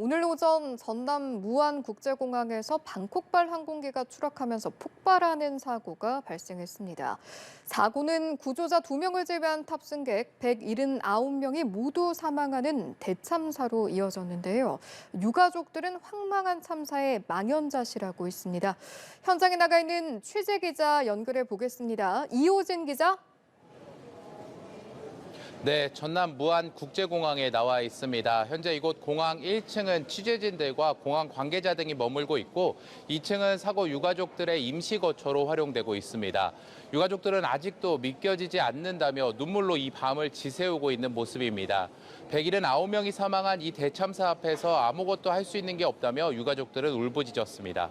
오늘 오전 전남 무안국제공항에서 방콕발 항공기가 추락하면서 폭발하는 사고가 발생했습니다. 사고는 구조자 2명을 제외한 탑승객 179명이 모두 사망하는 대참사로 이어졌는데요. 유가족들은 황망한 참사에 망연자실하고 있습니다. 현장에 나가 있는 취재기자 연결해 보겠습니다. 이호진 기자. 네, 전남 무안국제공항에 나와 있습니다. 현재 이곳 공항 1층은 취재진들과 공항 관계자 등이 머물고 있고 2층은 사고 유가족들의 임시거처로 활용되고 있습니다. 유가족들은 아직도 믿겨지지 않는다며 눈물로 이 밤을 지새우고 있는 모습입니다. 179명이 사망한 이 대참사 앞에서 아무것도 할 수 있는 게 없다며 유가족들은 울부짖었습니다.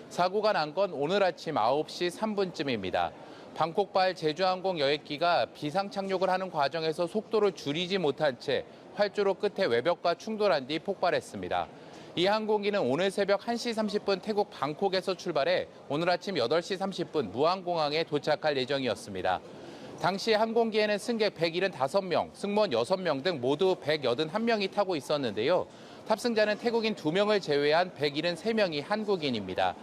사고가 난 건 오늘 아침 9시 3분쯤입니다. 방콕발 제주항공 여객기가 비상 착륙을 하는 과정에서 속도를 줄이지 못한 채 활주로 끝에 외벽과 충돌한 뒤 폭발했습니다. 이 항공기는 오늘 새벽 1시 30분 태국 방콕에서 출발해 오늘 아침 8시 30분 무안공항에 도착할 예정이었습니다. 당시 항공기에는 승객 175명, 승무원 6명 등 모두 181명이 타고 있었는데요. 탑승자는 태국인 2명을 제외한 173명이 한국인입니다.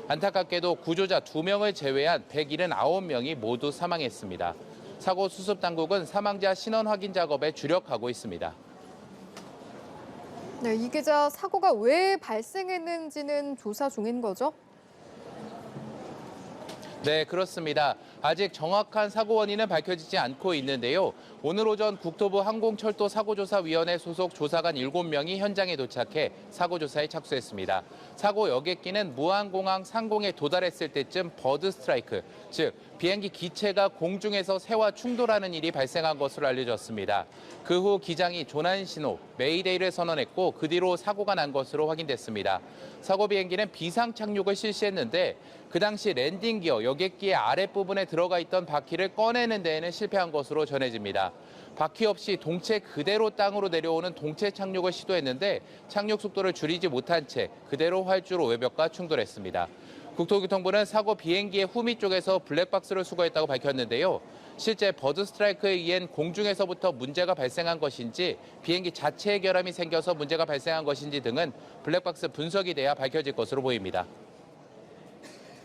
안타깝게도 구조자 2명을 제외한 179명이 모두 사망했습니다. 사고 수습 당국은 사망자 신원 확인 작업에 주력하고 있습니다. 네, 이 기자, 사고가 왜 발생했는지는 조사 중인 거죠? 네, 그렇습니다. 아직 정확한 사고 원인은 밝혀지지 않고 있는데요. 오늘 오전 국토부 항공철도사고조사위원회 소속 조사관 7명이 현장에 도착해 사고조사에 착수했습니다. 사고 여객기는 무안공항 상공에 도달했을 때쯤 버드 스트라이크, 즉 비행기 기체가 공중에서 새와 충돌하는 일이 발생한 것으로 알려졌습니다. 그 후 기장이 조난 신호, 메이데이를 선언했고 그 뒤로 사고가 난 것으로 확인됐습니다. 사고 비행기는 비상 착륙을 실시했는데 그 당시 랜딩 기어 여객기의 아랫부분에 들어가 있던 바퀴를 꺼내는 데에는 실패한 것으로 전해집니다. 바퀴 없이 동체 그대로 땅으로 내려오는 동체 착륙을 시도했는데 착륙 속도를 줄이지 못한 채 그대로 활주로 외벽과 충돌했습니다. 국토교통부는 사고 비행기의 후미 쪽에서 블랙박스를 수거했다고 밝혔는데요. 실제 버드 스트라이크에 의한 공중에서부터 문제가 발생한 것인지 비행기 자체에 결함이 생겨서 문제가 발생한 것인지 등은 블랙박스 분석이 돼야 밝혀질 것으로 보입니다.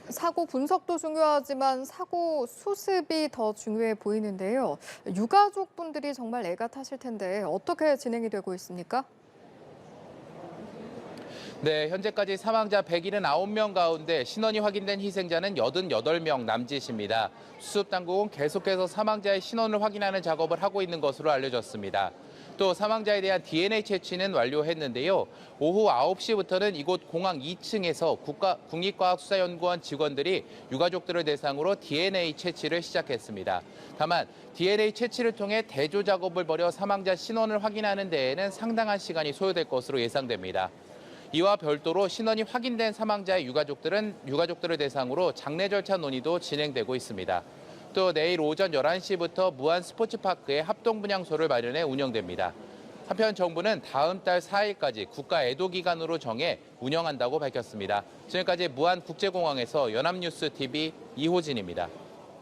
사고 분석도 중요하지만 사고 수습이 더 중요해 보이는데요. 유가족분들이 정말 애가 타실 텐데 어떻게 진행이 되고 있습니까? 네, 현재까지 사망자 179명 가운데 신원이 확인된 희생자는 88명 남짓입니다. 수습당국은 계속해서 사망자의 신원을 확인하는 작업을 하고 있는 것으로 알려졌습니다. 또 사망자에 대한 DNA 채취는 완료했는데요. 오후 9시부터는 이곳 공항 2층에서 국립과학수사연구원 직원들이 유가족들을 대상으로 DNA 채취를 시작했습니다. 다만 DNA 채취를 통해 대조 작업을 벌여 사망자 신원을 확인하는 데에는 상당한 시간이 소요될 것으로 예상됩니다. 이와 별도로 신원이 확인된 사망자의 유가족들을 대상으로 장례 절차 논의도 진행되고 있습니다. 또 내일 오전 11시부터 무안 스포츠파크에 합동분향소를 마련해 운영됩니다. 한편 정부는 다음 달 4일까지 국가 애도기간으로 정해 운영한다고 밝혔습니다. 지금까지 무안국제공항에서 연합뉴스TV 이호진입니다.